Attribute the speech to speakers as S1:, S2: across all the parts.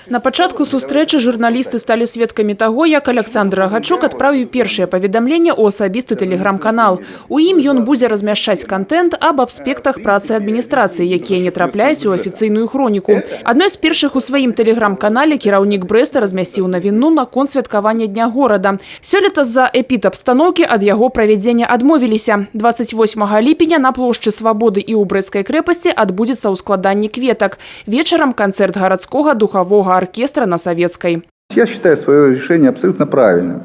S1: На пачатку сустрэчы журналісты сталі сведкамі таго, як Александр Рагачук адправіў першае паведамленне ў асабісты тэлеграм-канал. У ім ён будзе размяшчаць контент аб аспектах працы адміністрацыі, якія не трапляюць у афіцыйную хроніку. Адной з першых у сваім тэлеграм-канале кіраўнік Брэста размясціў навіну наконт святкавання Дня горада. Сёлета з-за эпідабстаноўкі ад яго правядзення адмовіліся. 28 ліпеня на плошчы Свабоды і ў Брэсцкай крэпасці адбудзецца ўскладанне кветак. Вечером концерт городского духового оркестра на Советской.
S2: Я считаю свое решение абсолютно правильным.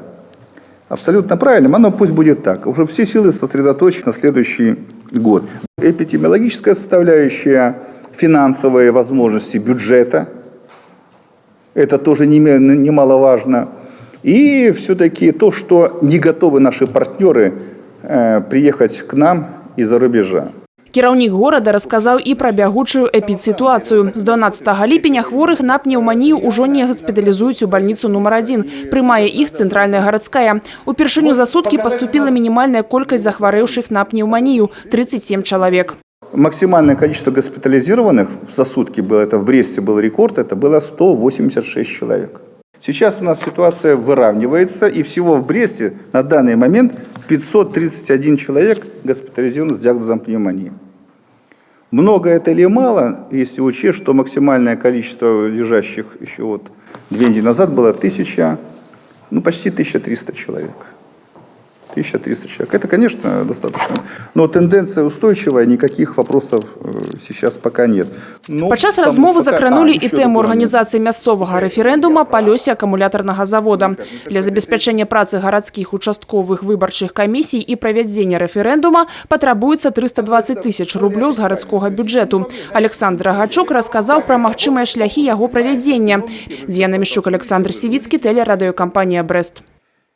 S2: Абсолютно правильным. Оно пусть будет так. Уже все силы сосредоточены на следующий год. Эпидемиологическая составляющая, финансовые возможности бюджета. Это тоже немаловажно. И все-таки то, что не готовы наши партнеры приехать к нам из-за рубежа.
S1: Кіраўнік горада расказаў і пра бягучую эпідсітуацыю. З 12 ліпеня хворых на пнеўманію ўжо не гаспіталізуюць у бальніцу нумар 1. Прымае іх цэнтральная гарадская. Упершыню за суткі паступила мінімальная колькасць захварэўшых на пнеўманію – 37 человек.
S2: Максимальное количество госпитализированных за сутки было, это в Бресте был рекорд, это было 186 человек. Сейчас у нас ситуация выравнивается, и всего в Бресте на данный момент 531 человек госпитализирован с диагнозом пневмонии. Много это или мало, если учесть, что максимальное количество лежащих еще вот 2 недели назад было почти 1300 человек. 1300 человек. Это, конечно, достаточно. Но тенденция устойчивая, никаких вопросов сейчас пока нет.
S1: Падчас размовы закранули і тему організацыі мясцовага рэферэндума па лёсе акумулятарнага завода. Для забеспячэння працы гарадскіх участковых выбарчых камісій і правядзення рэферэндума патрабуецца 320 тысяч рублёў з гарадскога бюджэту. Александр Рагачук расказаў пра магчымыя шляхі яго правядзення. Дзіяна Мішчук, Александр Сівіцкі, тэлерадыёкампанія «Брэст».